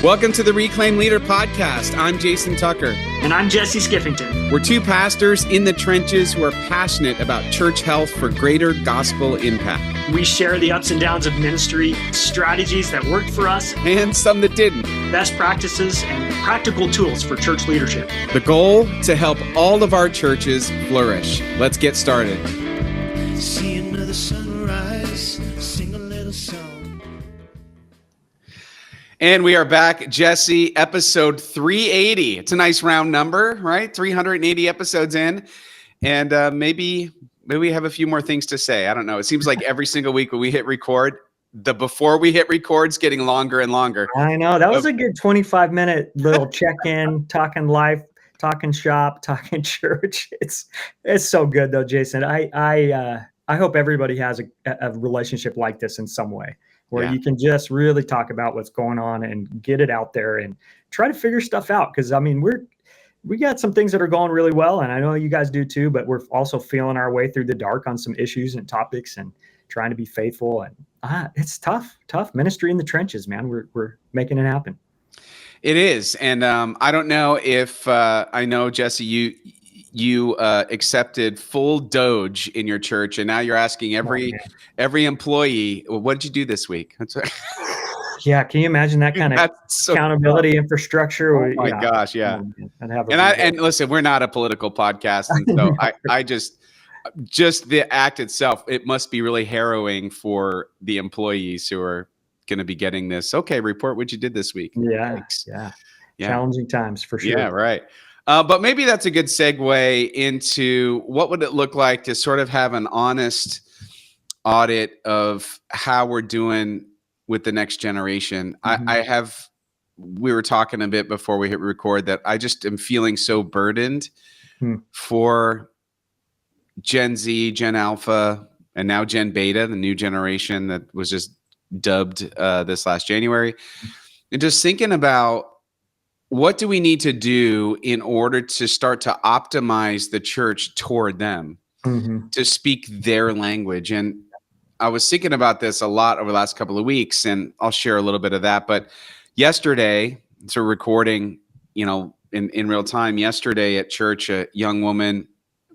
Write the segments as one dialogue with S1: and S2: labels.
S1: Welcome to the Reclaim Leader podcast. I'm Jason Tucker.
S2: And I'm Jesse Skiffington.
S1: We're two pastors in the trenches who are passionate about church health for greater gospel impact.
S2: We share the ups and downs of ministry, strategies that worked for us,
S1: and some that didn't.
S2: Best practices and practical tools for church leadership.
S1: The goal, to help all of our churches flourish. Let's get started.
S3: See another sunrise, sing a little song.
S1: And we are back, Jesse, episode 380. It's a nice round number, right? 380 episodes in. And maybe we have a few more things to say. I don't know. It seems like every single week when we hit record, the before we hit record's getting longer and longer.
S2: I know. That was a good 25-minute little check-in, talking life, talking shop, talking church. It's so good, though, Jason. I hope everybody has a relationship like this in some way, where you can just really talk about what's going on and get it out there and try to figure stuff out. Because, I mean, we got some things that are going really well, and I know you guys do too, but we're also feeling our way through the dark on some issues and topics and trying to be faithful. And it's tough ministry in the trenches, man. We're making it happen.
S1: It is. And I don't know if I know, Jesse, you accepted full Doge in your church, and now you're asking every employee, well, what did you do this week?
S2: Yeah, can you imagine that kind of accountability infrastructure?
S1: Oh my gosh, yeah. And listen, we're not a political podcast, and so I just the act itself, it must be really harrowing for the employees who are going to be getting this. Okay, report what you did this week.
S2: Yeah. Challenging times for sure.
S1: Yeah, right. But maybe that's a good segue into what would it look like to sort of have an honest audit of how we're doing with the next generation. Mm-hmm. We were talking a bit before we hit record that I just am feeling so burdened for Gen Z, Gen Alpha, and now Gen Beta, the new generation that was just dubbed this last January. And just thinking about, what do we need to do in order to start to optimize the church toward them, to speak their language? And I was thinking about this a lot over the last couple of weeks, and I'll share a little bit of that. But yesterday, so recording, in real time, yesterday at church, a young woman,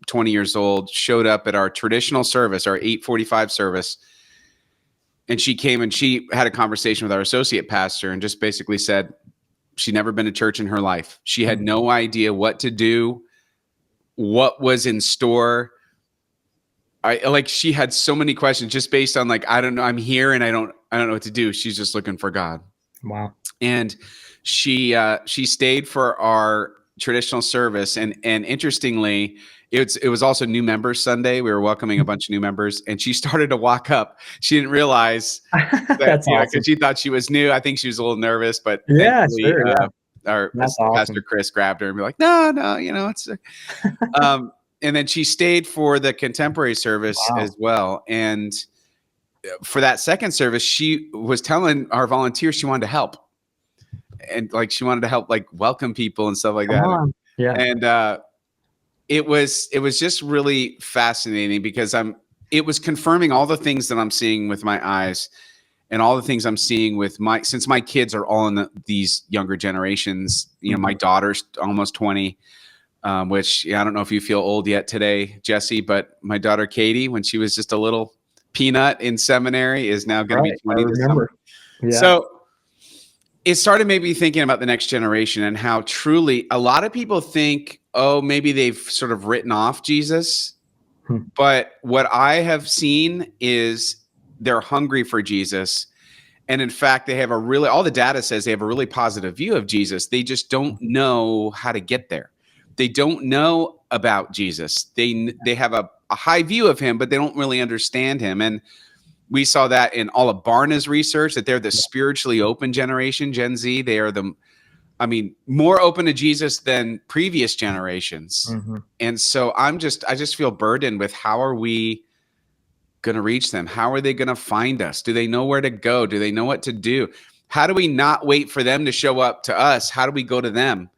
S1: 20 years old, showed up at our traditional service, our 8:45 service. And she came and she had a conversation with our associate pastor and just basically said, she'd never been to church in her life. She had no idea what to do, what was in store. She had so many questions just based on I don't know, I'm here and I don't know what to do. She's just looking for God.
S2: Wow. And
S1: she stayed for our traditional service. And interestingly, it was also New Members Sunday. We were welcoming a bunch of new members, and she started to walk up. She didn't realize that,
S2: that's awesome.
S1: Because she thought she was new. I think she was a little nervous, but our Pastor Chris grabbed her and be like, no, it's. And then she stayed for the contemporary service as well. And for that second service, she was telling our volunteers she wanted to help, and she wanted to help welcome people and stuff like that.
S2: Yeah,
S1: and it was just really fascinating because it was confirming all the things that I'm seeing with my eyes and all the things I'm seeing with since my kids are all in these younger generations. My daughter's almost 20, which I don't know if you feel old yet today, Jesse, but my daughter Katie, when she was just a little peanut in seminary, is now going to be 20 this summer. Yeah. So it started maybe thinking about the next generation and how truly a lot of people think, oh, maybe they've sort of written off Jesus. But what I have seen is they're hungry for Jesus. And in fact, they have all the data says they have a really positive view of Jesus. They just don't know how to get there. They don't know about Jesus. They have a high view of him, but they don't really understand him. And we saw that in all of Barna's research, that they're the spiritually open generation, Gen Z. They are more open to Jesus than previous generations. And so I just feel burdened with how are we going to reach them? How are they going to find us? Do they know where to go? Do they know what to do? How do we not wait for them to show up to us? How do we go to them?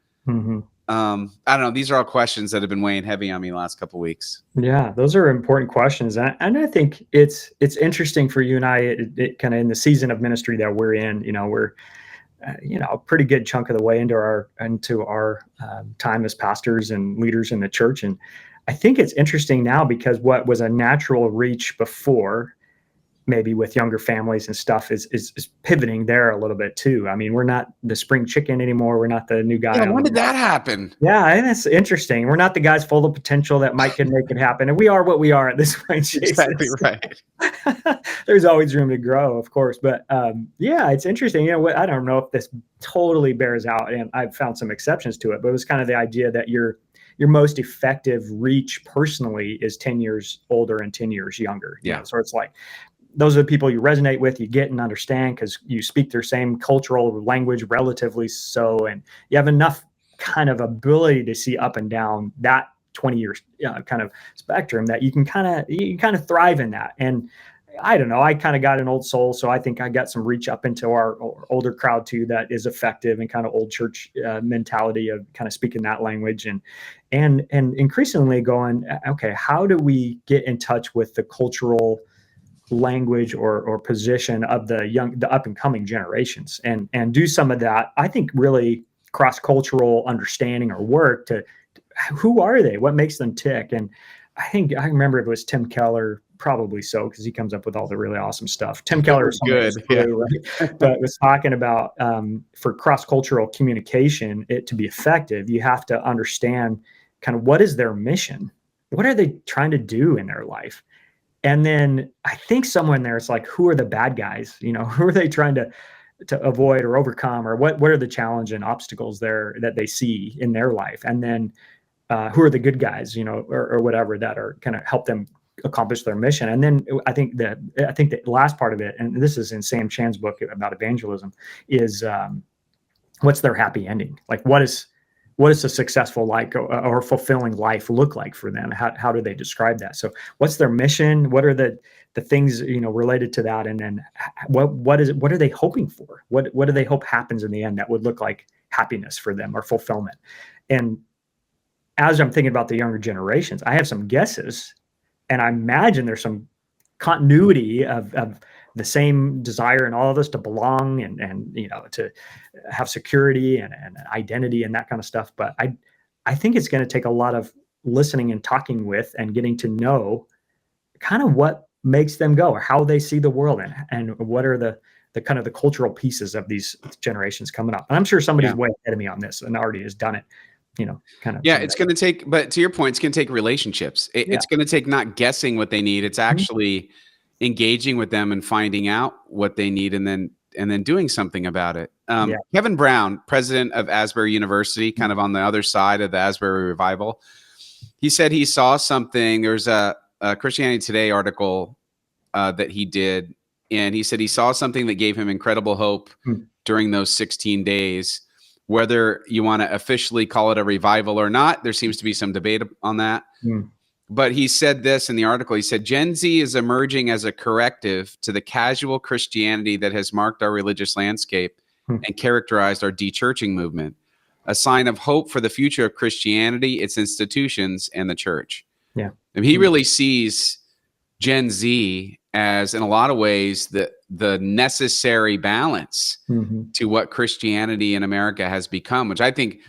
S1: I don't know. These are all questions that have been weighing heavy on me the last couple of weeks.
S2: Yeah, those are important questions. And I think it's interesting for you and I, it kind of in the season of ministry that we're in, a pretty good chunk of the way into our time as pastors and leaders in the church. And I think it's interesting now because what was a natural reach before, maybe with younger families and stuff, is pivoting there a little bit too. I mean, we're not the spring chicken anymore. We're not the new guy.
S1: Yeah, when did that happen?
S2: Yeah, and that's interesting. We're not the guys full of potential that might can make it happen. And we are what we are at this point, Jason.
S1: Exactly right.
S2: There's always room to grow, of course. But yeah, it's interesting. I don't know if this totally bears out, and I've found some exceptions to it, but it was kind of the idea that your most effective reach personally is 10 years older and 10 years younger.
S1: Yeah.
S2: So it's like, those are the people you resonate with, you get and understand because you speak their same cultural language relatively so, and you have enough kind of ability to see up and down that 20 years kind of spectrum that you can kind of thrive in that. And I don't know, I kind of got an old soul, so I think I got some reach up into our older crowd too that is effective and kind of old church mentality of kind of speaking that language and increasingly going, okay, how do we get in touch with the cultural language or position of the up and coming generations and do some of that, I think, really cross-cultural understanding or work to who are they, what makes them tick. And I remember it was Tim Keller, probably so, because he comes up with all the really awesome stuff. Tim Keller is good, right? But was talking about for cross-cultural communication, it to be effective, you have to understand kind of what is their mission, what are they trying to do in their life. And then I think somewhere in there, it's like, who are the bad guys? Who are they trying to avoid or overcome, or what are the challenge and obstacles there that they see in their life? And then who are the good guys, or whatever, that are kind of help them accomplish their mission. And then I think the last part of it, and this is in Sam Chan's book about evangelism, is what's their happy ending? Like, what is a successful life or fulfilling life look like for them? How do they describe that? So what's their mission? What are the things, related to that? And then what are they hoping for? What do they hope happens in the end that would look like happiness for them or fulfillment? And as I'm thinking about the younger generations, I have some guesses, and I imagine there's some continuity of the same desire in all of us to belong and to have security and identity and that kind of stuff. But I think it's going to take a lot of listening and talking with and getting to know kind of what makes them go, or how they see the world, and what are the kind of the cultural pieces of these generations coming up. And I'm sure somebody's way ahead of me on this and already has done it. Kind of.
S1: Yeah, it's going to take, but to your point, it's going to take relationships. It's going to take not guessing what they need. It's actually engaging with them and finding out what they need, and then doing something about it. Kevin Brown, president of Asbury University, kind of on the other side of the Asbury revival, he said he saw something. There's a Christianity Today article that he did, and he said he saw something that gave him incredible hope during those 16 days. Whether you want to officially call it a revival or not, there seems to be some debate on that. But he said this in the article. He said, Gen Z is emerging as a corrective to the casual Christianity that has marked our religious landscape and characterized our de-churching movement, a sign of hope for the future of Christianity, its institutions, and the church. Yeah. And he really sees Gen Z as, in a lot of ways, the necessary balance to what Christianity in America has become, which I think,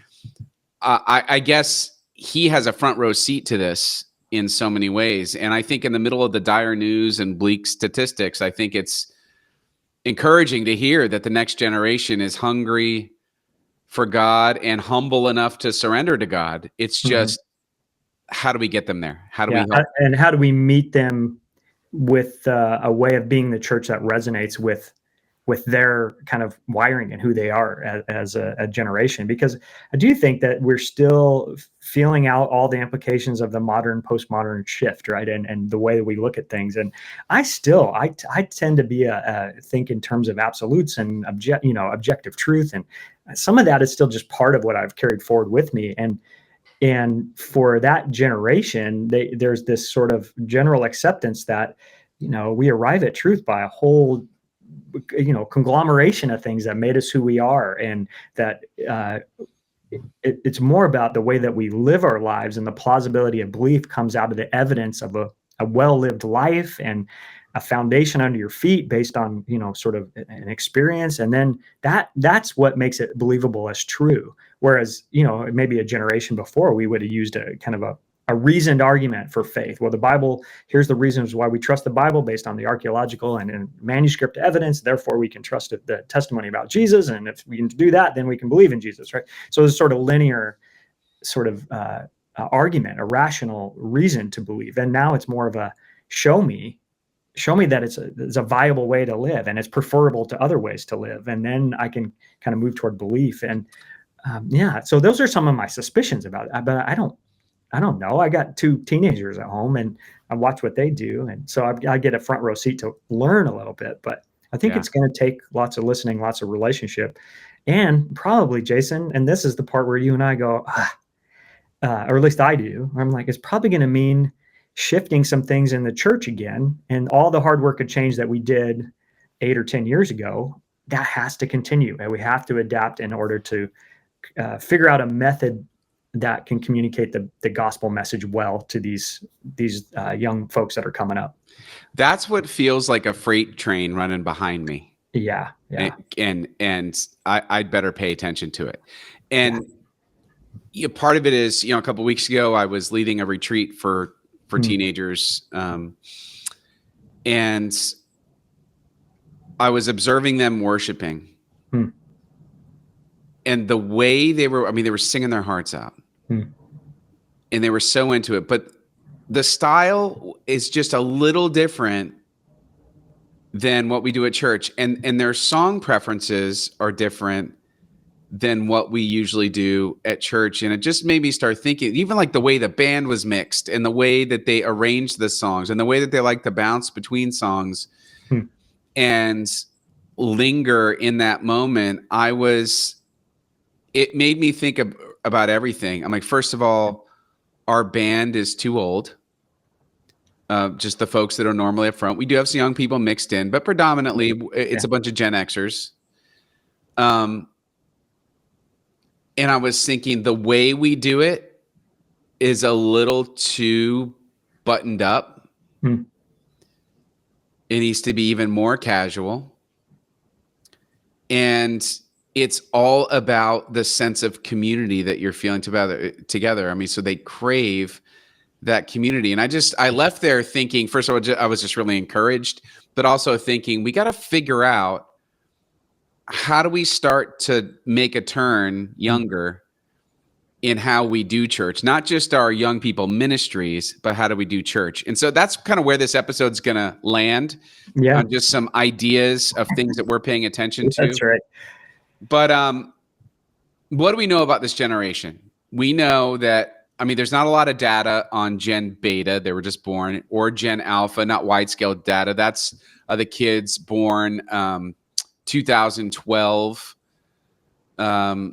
S1: I guess he has a front row seat to this in so many ways. And I think in the middle of the dire news and bleak statistics, I think it's encouraging to hear that the next generation is hungry for God and humble enough to surrender to God. It's just, how do we get them there? How do we help?
S2: And how do we meet them with a way of being the church that resonates with their kind of wiring and who they are as a generation? Because I do think that we're still feeling out all the implications of the modern, postmodern shift, right? And the way that we look at things. And I tend to be think in terms of absolutes and objective truth. And some of that is still just part of what I've carried forward with me. And for that generation, there's this sort of general acceptance that, we arrive at truth by a whole, conglomeration of things that made us who we are. And that it's more about the way that we live our lives, and the plausibility of belief comes out of the evidence of a well-lived life, and a foundation under your feet based on, sort of an experience. And then that's what makes it believable as true. Whereas, maybe a generation before, we would have used a kind of a reasoned argument for faith. Well, the Bible, here's the reasons why we trust the Bible based on the archaeological and manuscript evidence. Therefore, we can trust the testimony about Jesus. And if we can do that, then we can believe in Jesus, right? So it's sort of linear sort of argument, a rational reason to believe. And now it's more of a show me that it's a viable way to live, and it's preferable to other ways to live. And then I can kind of move toward belief. And so those are some of my suspicions about it. But I don't know. I got 2 teenagers at home, and I watch what they do. And so I get a front row seat to learn a little bit, but I think it's going to take lots of listening, lots of relationship, and probably, Jason, and this is the part where you and I go, or at least I do. I'm like, it's probably going to mean shifting some things in the church again, and all the hard work and change that we did 8 or 10 years ago, that has to continue, and we have to adapt in order to figure out a method that can communicate the gospel message well to these young folks that are coming up.
S1: That's what feels like a freight train running behind me.
S2: Yeah.
S1: And I'd better pay attention to it. And part of it is, a couple of weeks ago, I was leading a retreat for teenagers. And I was observing them worshiping. And the way they were singing their hearts out. And they were so into it. But the style is just a little different than what we do at church. And their song preferences are different than what we usually do at church. And it just made me start thinking, even like the way the band was mixed and the way that they arranged the songs and the way that they like to bounce between songs and linger in that moment. It made me think about everything. I'm like, first of all, our band is too old. Just the folks that are normally up front. We do have some young people mixed in, but predominantly it's a bunch of Gen Xers. And I was thinking the way we do it is a little too buttoned up. It needs to be even more casual. And it's all about the sense of community that you're feeling together. So they crave that community. And I left there thinking, first of all, I was just really encouraged, but also thinking we got to figure out, how do we start to make a turn younger in how we do church, not just our young people ministries, but how do we do church? And so that's kind of where this episode's going to land on just some ideas of things that we're paying attention to.
S2: That's right.
S1: But what do we know about this generation? We know that, there's not a lot of data on Gen Beta, they were just born, or Gen Alpha, not wide-scale data. That's the kids born 2012. I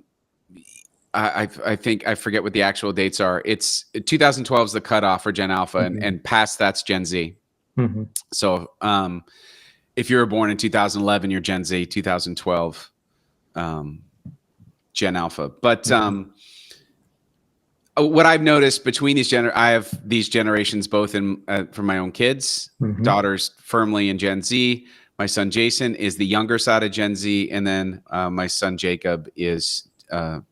S1: think I forget what the actual dates are. It's 2012 is the cutoff for Gen Alpha, and past that's Gen Z. So if you were born in 2011, you're Gen Z. 2012, Gen Alpha. But what I've noticed between these I have these generations both in for my own kids, daughters firmly in Gen Z. My son Jason is the younger side of Gen Z, and then my son Jacob is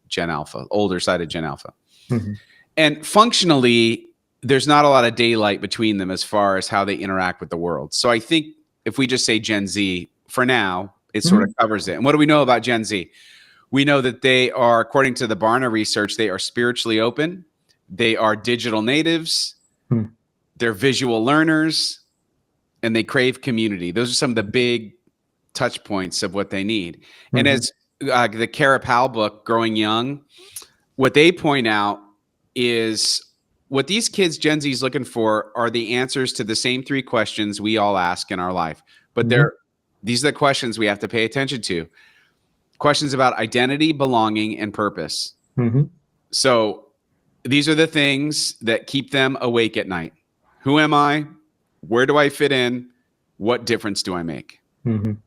S1: Gen Alpha, older side of Gen Alpha. And functionally, there's not a lot of daylight between them as far as how they interact with the world. So I think if we just say Gen Z for now, it sort of covers it. And what do we know about Gen Z? We know that they are, according to the Barna research, they are spiritually open. They are digital natives. They're visual learners. And they crave community. Those are some of the big touch points of what they need. And as the Kara Powell book, Growing Young, what they point out is what these kids, Gen Z, is looking for are the answers to the same 3 questions we all ask in our life. But these are the questions we have to pay attention to. Questions about identity, belonging, and purpose. So these are the things that keep them awake at night. Who am I? Where do I fit in? What difference do I make? And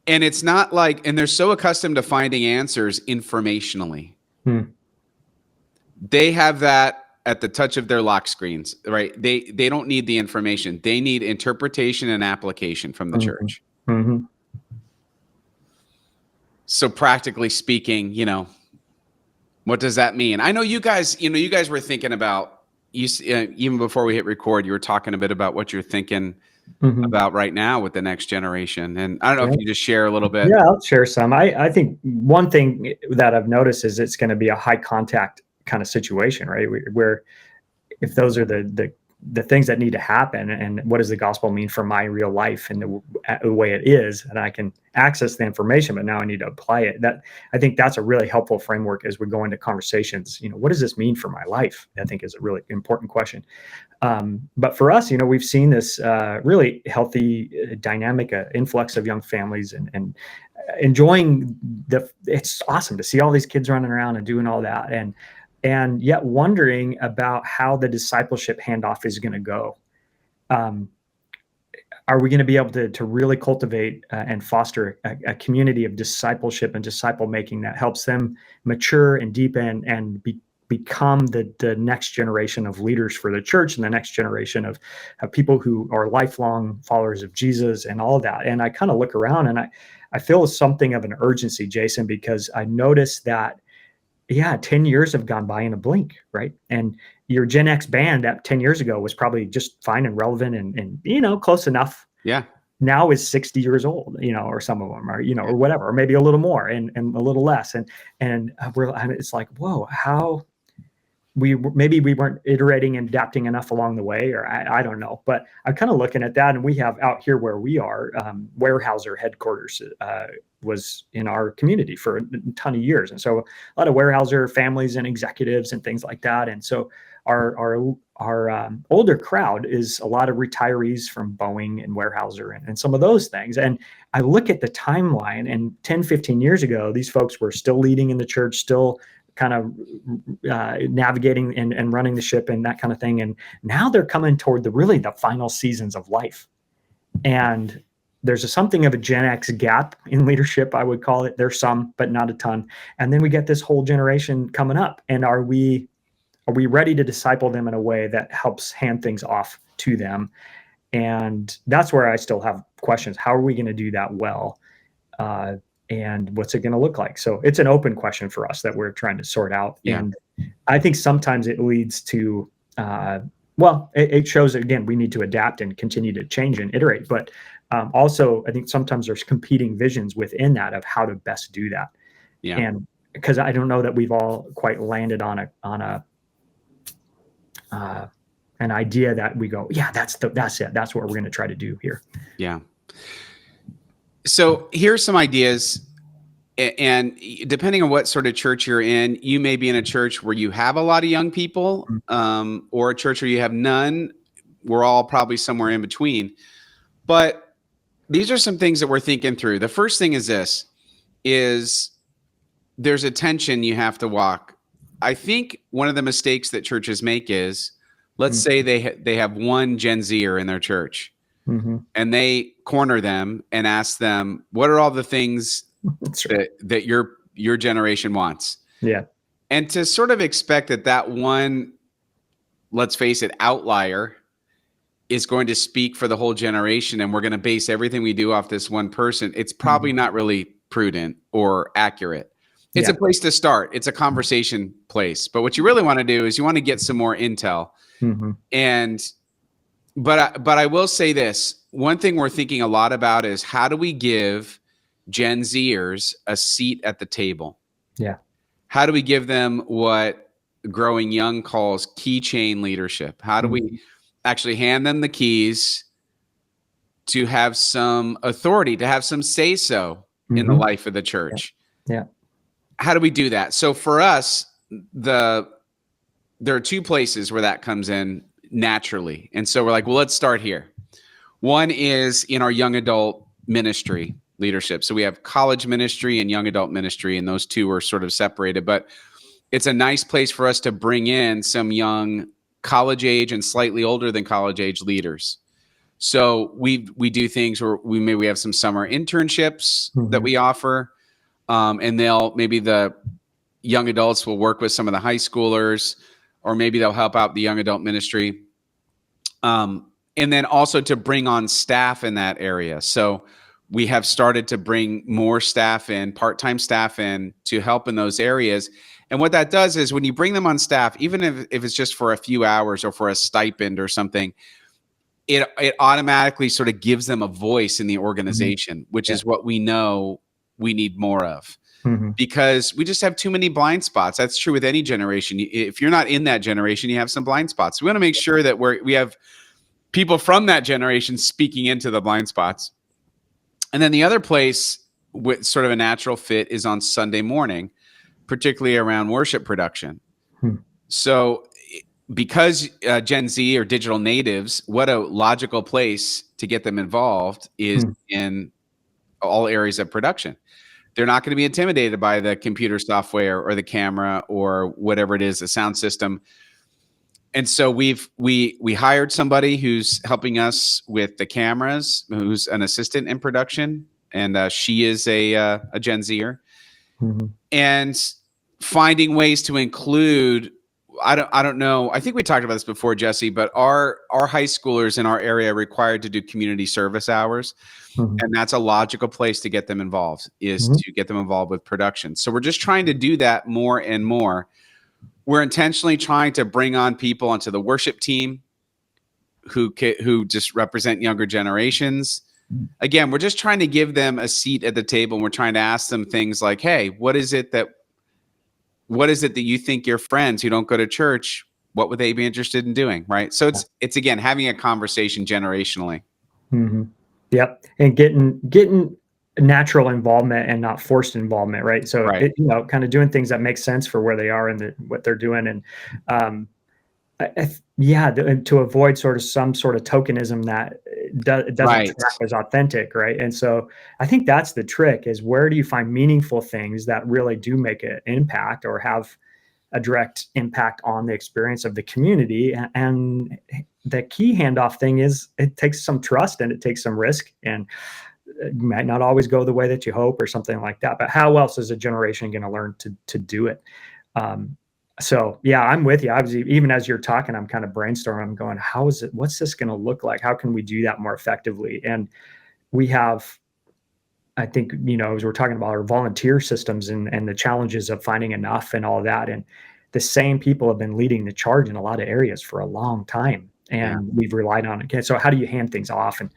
S1: it's not like, and they're so accustomed to finding answers informationally. They have that at the touch of their lock screens, right? They don't need the information. They need interpretation and application from the church.
S2: Mm-hmm.
S1: So practically speaking, what does that mean? I know you guys were thinking about, even before we hit record, you were talking a bit about what you're thinking about right now with the next generation. And I don't know if you just share a little bit.
S2: Yeah, I'll share some. I think one thing that I've noticed is it's going to be a high contact kind of situation, right? Where if those are the things that need to happen, and what does the gospel mean for my real life and the way it is, and I can access the information, but now I need to apply it. I think that's a really helpful framework as we go into conversations. What does this mean for my life? I think is a really important question. But for us, we've seen this really healthy, dynamic influx of young families and enjoying it's awesome to see all these kids running around and doing all that. And yet wondering about how the discipleship handoff is going to go. Are we going to be able to really cultivate and foster a community of discipleship and disciple making that helps them mature and deepen and become the next generation of leaders for the church and the next generation of people who are lifelong followers of Jesus and all of that? And I kind of look around and I feel something of an urgency, Jason, because I noticed that 10 years have gone by in a blink, right? And your Gen X band that 10 years ago was probably just fine and relevant and close enough.
S1: Yeah.
S2: Now is 60 years old, or some of them are, or whatever, or maybe a little more and a little less. And it's like, whoa, how we weren't iterating and adapting enough along the way, or I don't know. But I'm kind of looking at that, and we have out here where we are, Weyerhaeuser headquarters was in our community for a ton of years. And so a lot of Weyerhaeuser families and executives and things like that. And so our older crowd is a lot of retirees from Boeing and Weyerhaeuser and some of those things. And I look at the timeline, and 10, 15 years ago, these folks were still leading in the church, still kind of navigating and running the ship and that kind of thing. And now they're coming toward the final seasons of life. And there's something of a Gen X gap in leadership, I would call it. There's some, but not a ton. And then we get this whole generation coming up. And are we ready to disciple them in a way that helps hand things off to them? And that's where I still have questions. How are we going to do that well? And what's it going to look like? So it's an open question for us that we're trying to sort out. Yeah. And I think sometimes it leads to, it shows that, again, we need to adapt and continue to change and iterate. But also, I think sometimes there's competing visions within that of how to best do that. Yeah. And because I don't know that we've all quite landed on an idea that we go, that's it. That's what we're going to try to do here.
S1: Yeah. So here's some ideas, and depending on what sort of church you're in, you may be in a church where you have a lot of young people, or a church where you have none. We're all probably somewhere in between. But these are some things that we're thinking through. The first thing is there's a tension you have to walk. I think one of the mistakes that churches make is, let's say they have one Gen Zer in their church. Mm-hmm. And they corner them and ask them, what are all the things that your generation wants? Yeah. And to sort of expect that one, let's face it, outlier is going to speak for the whole generation, and we're going to base everything we do off this one person, it's probably not really prudent or accurate. It's a place to start. It's a conversation place. But what you really want to do is you want to get some more intel. Mm-hmm. But I will say this. One thing we're thinking a lot about is, how do we give Gen Zers a seat at the table? Yeah. How do we give them what Growing Young calls keychain leadership? How do we actually hand them the keys to have some authority, to have some say-so in the life of the church? Yeah. How do we do that? So for us, there are two places where that comes in naturally. And so we're like, well, let's start here. One is in our young adult ministry leadership. So we have college ministry and young adult ministry, and those two are sort of separated, but it's a nice place for us to bring in some young college age and slightly older than college age leaders. So we do things where we have some summer internships that we offer. And maybe the young adults will work with some of the high schoolers. or maybe they'll help out the young adult ministry. And then also to bring on staff in that area. So we have started to bring more staff in, part-time staff in, to help in those areas. And what that does is when you bring them on staff, even if it's just for a few hours or for a stipend or something, it automatically sort of gives them a voice in the organization, which is what we know we need more of. Because we just have too many blind spots. That's true with any generation. If you're not in that generation, you have some blind spots. We want to make sure that we have people from that generation speaking into the blind spots. And then the other place with sort of a natural fit is on Sunday morning, particularly around worship production. So because Gen Z or digital natives, what a logical place to get them involved is in all areas of production. They're not going to be intimidated by the computer software or the camera or whatever it is, the sound system. And so we hired somebody who's helping us with the cameras, who's an assistant in production, and she is a Gen Zer, and finding ways to include. I don't know. I think we talked about this before, Jesse, but our high schoolers in our area are required to do community service hours. And that's a logical place to get them involved, is to get them involved with production. So we're just trying to do that more and more. We're intentionally trying to bring on people onto the worship team who just represent younger generations. Again, we're just trying to give them a seat at the table, and we're trying to ask them things like, hey, what is it that you think your friends who don't go to church, what would they be interested in doing? Right. So it's again, having a conversation generationally.
S2: Yep. And getting natural involvement and not forced involvement. Right. So, kind of doing things that make sense for where they are and what they're doing. And, to avoid some sort of tokenism that doesn't track as authentic. Right. And so I think that's the trick, is where do you find meaningful things that really do make an impact or have a direct impact on the experience of the community. And the key handoff thing is it takes some trust and it takes some risk, and it might not always go the way that you hope or something like that. But how else is a generation going to learn to do it? So yeah, I'm with you. Even as you're talking, I'm kind of brainstorming. I'm going, what's this going to look like? How can we do that more effectively? And we have, I think, as we're talking about our volunteer systems and the challenges of finding enough and all that. And the same people have been leading the charge in a lot of areas for a long time. And we've relied on it. So how do you hand things off? And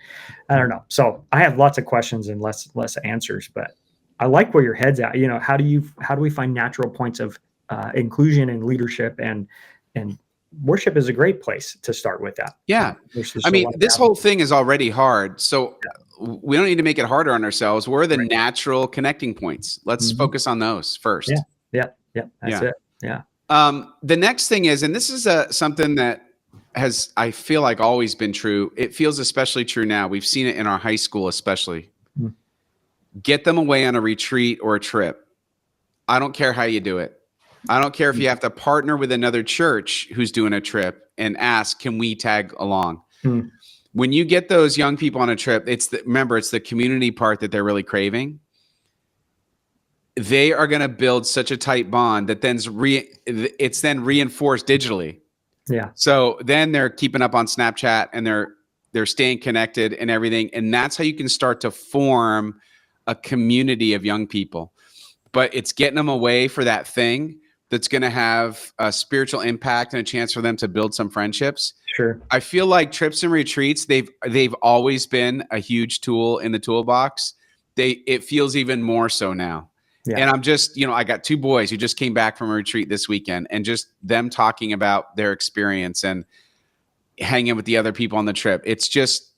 S2: I don't know. So I have lots of questions and less answers, but I like where your head's at. How do we find natural points of inclusion and leadership, and worship is a great place to start with that.
S1: Yeah. I mean, this whole thing is already hard. So we don't need to make it harder on ourselves. Where are the natural connecting points? Let's focus on those first.
S2: Yeah. That's it. Yeah.
S1: The next thing is, and this is something that has, I feel like, always been true. It feels especially true now. We've seen it in our high school, especially. Get them away on a retreat or a trip. I don't care how you do it. I don't care if you have to partner with another church who's doing a trip and ask, can we tag along? When you get those young people on a trip, remember, it's the community part that they're really craving. They are going to build such a tight bond that it's then reinforced digitally.
S2: Yeah.
S1: So then they're keeping up on Snapchat and they're staying connected and everything. And that's how you can start to form a community of young people. But it's getting them away for that thing that's going to have a spiritual impact and a chance for them to build some friendships.
S2: Sure.
S1: I feel like trips and retreats, they've always been a huge tool in the toolbox. It feels even more so now. Yeah. And I'm just, I got 2 boys who just came back from a retreat this weekend, and just them talking about their experience and hanging with the other people on the trip. It's just,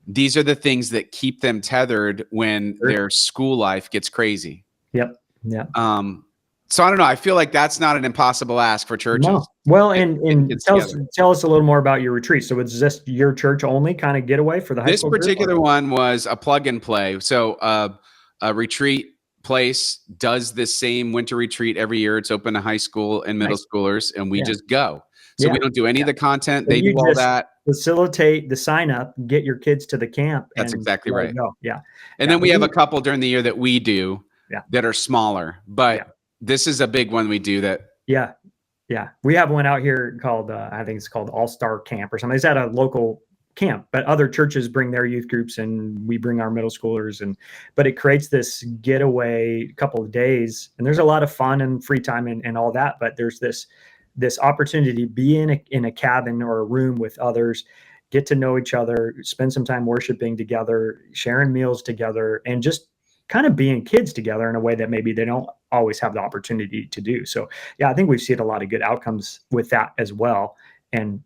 S1: these are the things that keep them tethered when their school life gets crazy.
S2: Yep. Yeah.
S1: So I don't know. I feel like that's not an impossible ask for churches.
S2: No. Well, and tell us a little more about your retreat. So it's just your church only kind of getaway for the high school? This
S1: particular one was a plug and play. So a retreat place does the same winter retreat every year. It's open to high school and middle schoolers, and we just go. So we don't do any of the content. So they do all that.
S2: Facilitate the sign up, get your kids to the camp.
S1: That's exactly right.
S2: Yeah.
S1: And then we have a couple during the year that we do that are smaller, but this is a big one we do that.
S2: Yeah. Yeah. We have one out here called, I think it's called All-Star Camp or something. It's at a local camp, but other churches bring their youth groups and we bring our middle schoolers, but it creates this getaway couple of days, and there's a lot of fun and free time and all that, but there's this opportunity to be in a cabin or a room with others, get to know each other, spend some time worshiping together, sharing meals together, and just kind of being kids together in a way that maybe they don't always have the opportunity to do. So yeah, I think we've seen a lot of good outcomes with that as well. And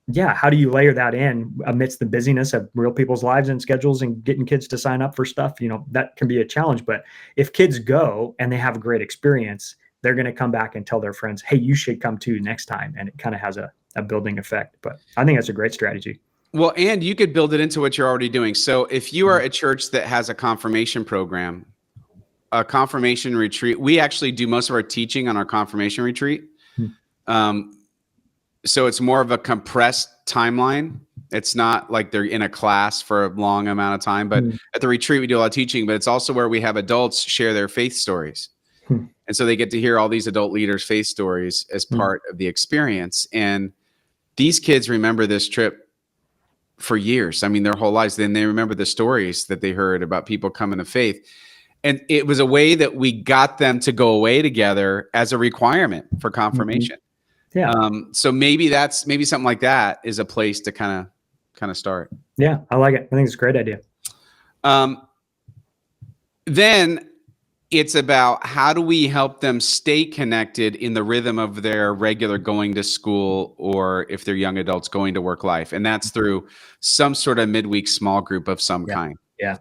S2: yeah, how do you layer that in amidst the busyness of real people's lives and schedules and getting kids to sign up for stuff? That can be a challenge, but if kids go and they have a great experience, they're going to come back and tell their friends, hey, you should come too next time. And it kind of has a building effect, but I think that's a great strategy.
S1: Well, and you could build it into what you're already doing. So if you are a church that has a confirmation program, a confirmation retreat, we actually do most of our teaching on our confirmation retreat. So it's more of a compressed timeline. It's not like they're in a class for a long amount of time, but at the retreat, we do a lot of teaching, but it's also where we have adults share their faith stories. And so they get to hear all these adult leaders' faith stories as part of the experience. And these kids remember this trip for years. I mean, their whole lives. Then they remember the stories that they heard about people coming to faith. And it was a way that we got them to go away together as a requirement for confirmation.
S2: Yeah.
S1: So maybe something like that is a place to kind of start.
S2: Yeah, I like it. I think it's a great idea.
S1: Then it's about how do we help them stay connected in the rhythm of their regular going to school, or if they're young adults going to work life. And that's through some sort of midweek small group of some kind.
S2: Yeah.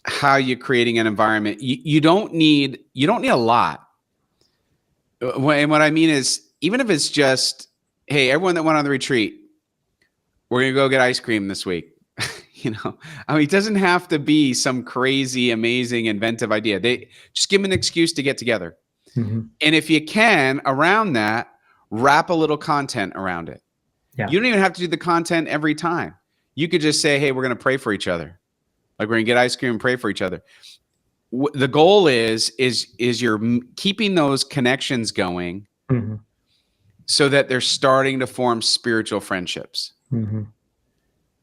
S1: How you creating an environment. You don't need a lot. And what I mean is, even if it's just, hey, everyone that went on the retreat, we're going to go get ice cream this week. I mean, it doesn't have to be some crazy, amazing, inventive idea. They just give them an excuse to get together. And if you can, around that, wrap a little content around it.
S2: Yeah.
S1: You don't even have to do the content every time. You could just say, hey, we're going to pray for each other. Like, we're going to get ice cream and pray for each other. The goal is you're keeping those connections going so that they're starting to form spiritual friendships.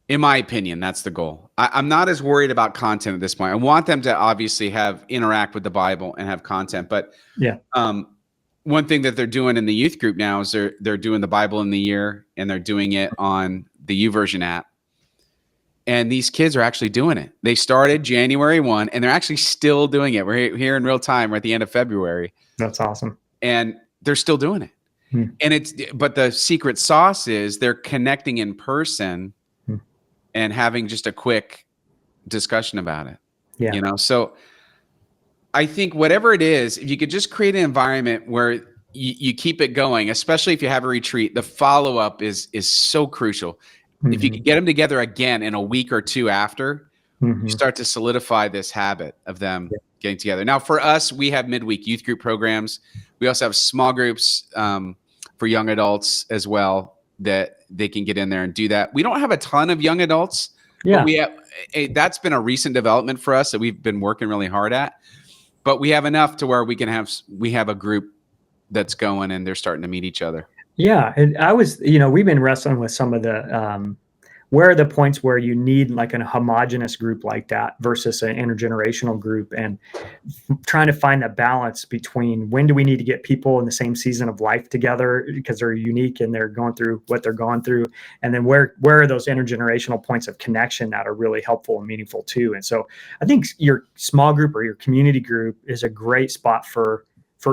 S1: In my opinion, that's the goal. I'm not as worried about content at this point. I want them to obviously interact with the Bible and have content. But one thing that they're doing in the youth group now is they're doing the Bible in the year, and they're doing it on the YouVersion app. And these kids are actually doing it. They started January 1, and they're actually still doing it. We're here in real time. We're at the end of February.
S2: That's awesome.
S1: And they're still doing it. But the secret sauce is they're connecting in person and having just a quick discussion about it.
S2: Yeah.
S1: So I think whatever it is, if you could just create an environment where you keep it going, especially if you have a retreat, the follow-up is so crucial. If you could get them together again in a week or two after, you start to solidify this habit of them getting together. Now, for us, we have midweek youth group programs. We also have small groups for young adults as well, that they can get in there and do that. We don't have a ton of young adults. But we have that's been a recent development for us that we've been working really hard at. But we have enough to where we have a group that's going, and they're starting to meet each other.
S2: Yeah. And we've been wrestling with some of the, where are the points where you need like a homogenous group like that versus an intergenerational group, and trying to find that balance between when do we need to get people in the same season of life together because they're unique and they're going through what they're going through. And then where are those intergenerational points of connection that are really helpful and meaningful too. And so I think your small group or your community group is a great spot for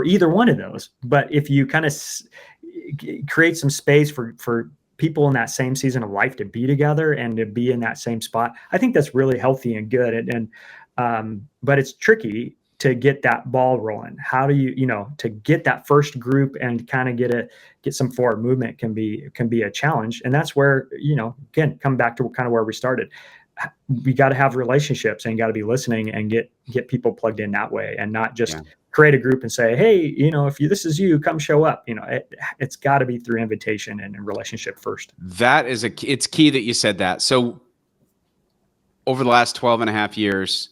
S2: either one of those. But if you kind of create some space for people in that same season of life to be together and to be in that same spot, I think that's really healthy and good. But it's tricky to get that ball rolling. How do you to get that first group and kind of get some forward movement can be a challenge. And that's where, again, come back to kind of where we started. We got to have relationships and got to be listening and get people plugged in that way, and not just create a group and say, hey, if this is you, come show up. It's got to be through invitation and relationship first.
S1: That is it's key that you said that. So over the last 12 and a half years,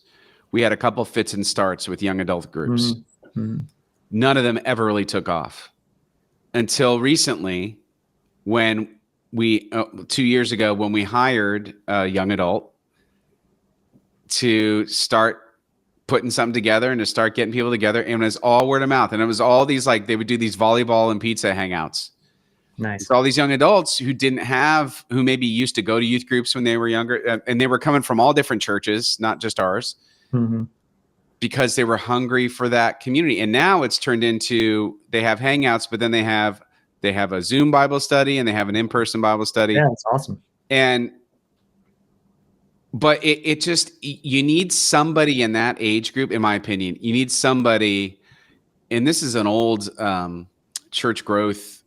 S1: we had a couple fits and starts with young adult groups. none of them ever really took off until recently when we 2 years ago when we hired a young adult to start putting something together and to start getting people together, and it was all word of mouth, and it was all these, like, they would do these volleyball and pizza hangouts.
S2: Nice.
S1: It's all these young adults who who maybe used to go to youth groups when they were younger, and they were coming from all different churches, not just ours, because they were hungry for that community. And now it's turned into, they have hangouts, but then they have a Zoom Bible study and they have an in-person Bible study.
S2: Yeah, that's awesome.
S1: But it just, you need somebody in that age group, in my opinion. You need somebody, and this is an old church growth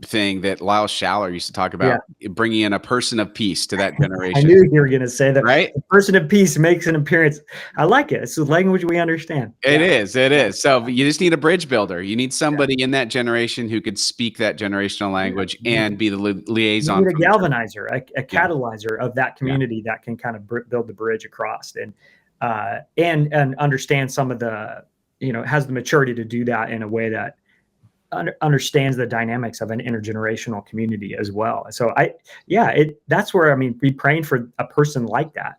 S1: thing that Lyle Schaller used to talk about, bringing in a person of peace to that generation.
S2: I knew you were going to say that.
S1: Right?
S2: The person of peace makes an appearance. I like it. It's the language we understand.
S1: It is. So you just need a bridge builder. You need somebody in that generation who could speak that generational language and be the liaison.
S2: You need a galvanizer, a catalyzer of that community that can kind of build the bridge across and understand some of the, has the maturity to do that in a way that understands the dynamics of an intergenerational community as well. So that's where, be praying for a person like that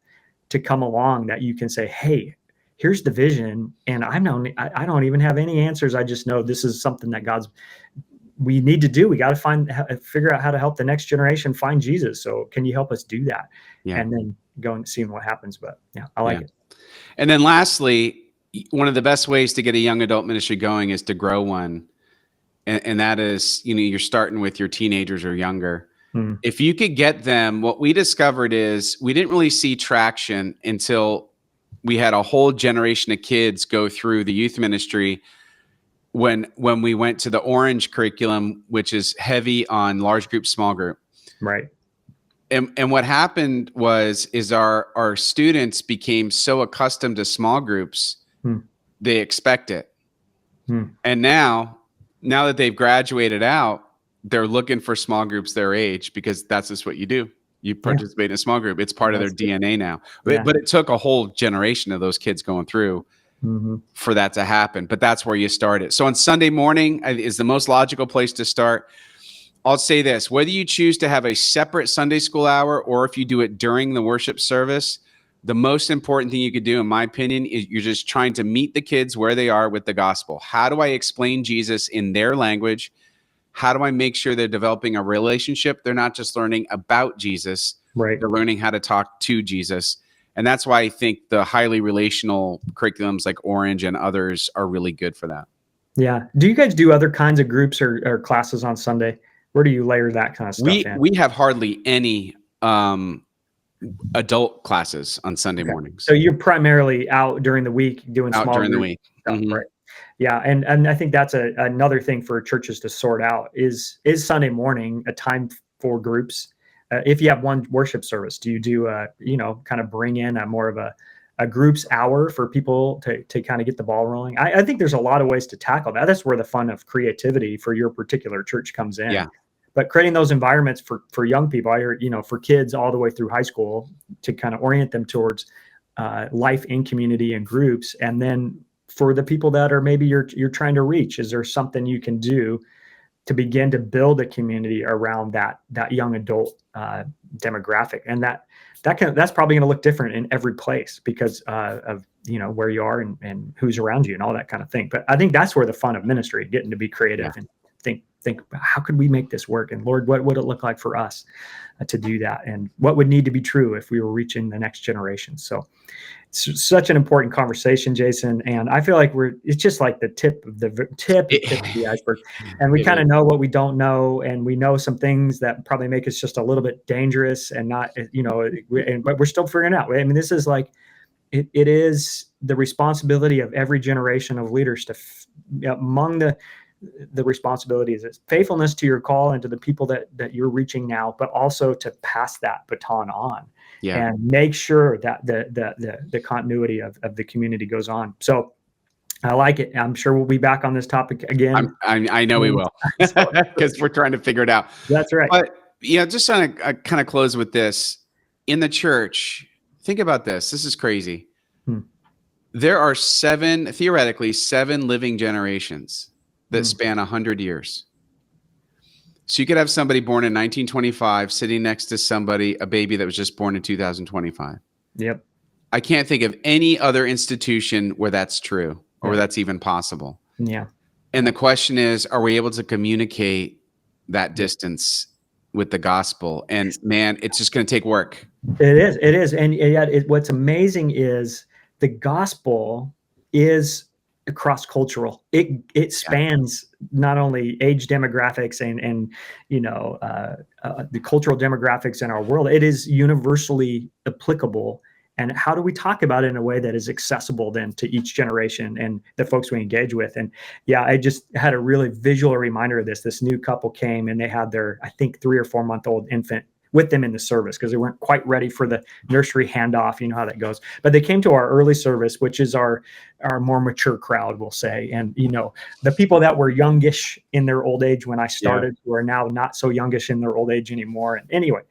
S2: to come along, that you can say, hey, here's the vision. And I don't even have any answers. I just know this is something that we need to do. We got to figure out how to help the next generation find Jesus. So can you help us do that? Yeah. And then go and see what happens. But I like it.
S1: And then lastly, one of the best ways to get a young adult ministry going is to grow one. And that is, you're starting with your teenagers or younger. If you could get them, what we discovered is we didn't really see traction until we had a whole generation of kids go through the youth ministry when we went to the Orange curriculum, which is heavy on large group, small group.
S2: Right.
S1: And what happened is our students became so accustomed to small groups, they expect it. And now that they've graduated out, they're looking for small groups their age, because that's just what you do. You participate in a small group. It's part of their DNA now. But it took a whole generation of those kids going through for that to happen. But that's where you start it. So on Sunday morning is the most logical place to start. I'll say this: whether you choose to have a separate Sunday school hour or if you do it during the worship service, the most important thing you could do, in my opinion, is you're just trying to meet the kids where they are with the gospel. How do I explain Jesus in their language? How do I make sure they're developing a relationship? They're not just learning about Jesus.
S2: Right.
S1: They're learning how to talk to Jesus. And that's why I think the highly relational curriculums like Orange and others are really good for that.
S2: Yeah. Do you guys do other kinds of groups or classes on Sunday? Where do you layer that kind of stuff in?
S1: We have hardly any adult classes on Sunday mornings.
S2: So you're primarily out during the week doing
S1: out
S2: small
S1: during
S2: group
S1: the week.
S2: stuff, right? Yeah, and I think that's another thing for churches to sort out is Sunday morning a time for groups. If you have one worship service, do you do kind of bring in a more of a groups hour for people to kind of get the ball rolling? I think there's a lot of ways to tackle that. That's where the fun of creativity for your particular church comes in.
S1: Yeah.
S2: But creating those environments for young people, for kids all the way through high school, to kind of orient them towards life in community and groups. And then for the people that are maybe you're trying to reach, is there something you can do to begin to build a community around that young adult demographic? And that's probably going to look different in every place because of where you are and who's around you and all that kind of thing. But I think that's where the fun of ministry, getting to be creative and think how could we make this work, and Lord, what would it look like for us to do that, and what would need to be true if we were reaching the next generation. So it's such an important conversation, Jason, and I feel like it's just like the tip of the iceberg, and we kind of know what we don't know, and we know some things that probably make us just a little bit dangerous and not but we're still figuring out. I mean, this is like it is the responsibility of every generation of leaders to among the responsibility is faithfulness to your call and to the people that you're reaching now, but also to pass that baton on and make sure that the continuity of the community goes on. So I like it. I'm sure we'll be back on this topic again.
S1: I know we will, because we're trying to figure it out.
S2: That's right.
S1: But just trying to kind of close with this. In the church, think about this. This is crazy. There are theoretically seven living generations that span 100 years. So you could have somebody born in 1925 sitting next to a baby that was just born in 2025.
S2: Yep.
S1: I can't think of any other institution where that's true or where that's even possible.
S2: Yeah.
S1: And the question is, are we able to communicate that distance with the gospel? And man, it's just going to take work.
S2: It is. And yet what's amazing is the gospel is cross-cultural. It spans not only age demographics and the cultural demographics in our world. It is universally applicable. And how do we talk about it in a way that is accessible then to each generation and the folks we engage with? And yeah, I just had a really visual reminder of this. This new couple came and they had their, I think, 3 or 4 month old infant with them in the service because they weren't quite ready for the nursery handoff. You know how that goes. But they came to our early service, which is our more mature crowd, we'll say. And, the people that were youngish in their old age when I started, who are now not so youngish in their old age anymore. And anyway,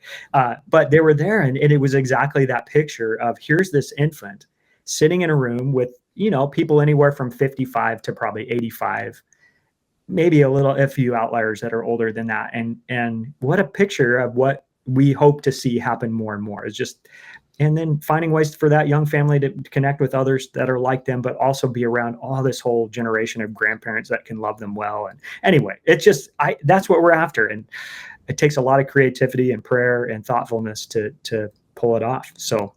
S2: but they were there, and it was exactly that picture of here's this infant sitting in a room with, people anywhere from 55 to probably 85, maybe a few outliers that are older than that. And what a picture of what we hope to see happen more and more is just, and then finding ways for that young family to connect with others that are like them, but also be around all this whole generation of grandparents that can love them well. And anyway, it's just, that's what we're after. And it takes a lot of creativity and prayer and thoughtfulness to pull it off. So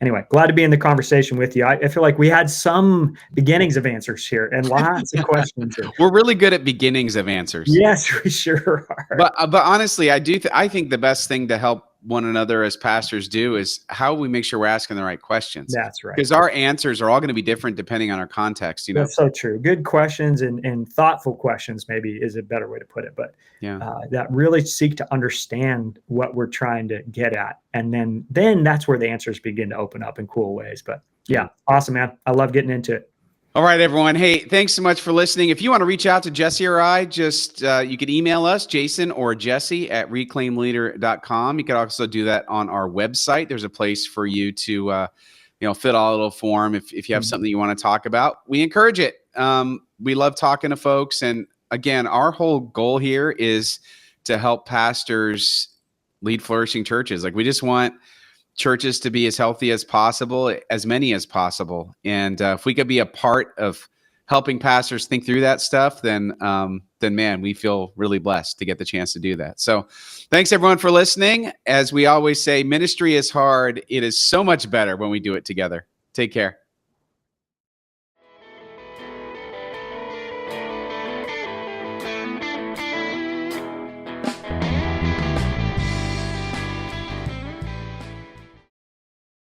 S2: anyway, glad to be in the conversation with you. I feel like we had some beginnings of answers here and lots of questions.
S1: We're really good at beginnings of answers.
S2: Yes, we sure are.
S1: But honestly, I think the best thing to help one another as pastors do is how we make sure we're asking the right questions.
S2: That's right.
S1: Because our answers are all going to be different depending on our context.
S2: That's so true. Good questions and thoughtful questions maybe is a better way to put it. But that really seek to understand what we're trying to get at. And then that's where the answers begin to open up in cool ways. But yeah, awesome, man. I love getting into it.
S1: All right, everyone. Hey, thanks so much for listening. If you want to reach out to Jesse or I, just you can email us, Jason or Jesse at reclaimleader.com. You can also do that on our website. There's a place for you to fill out a little form if you have something you want to talk about. We encourage it. We love talking to folks. And again, our whole goal here is to help pastors lead flourishing churches. Like, we just want churches to be as healthy as possible, as many as possible. And if we could be a part of helping pastors think through that stuff, then man, we feel really blessed to get the chance to do that. So thanks everyone for listening. As we always say, ministry is hard. It is so much better when we do it together. Take care.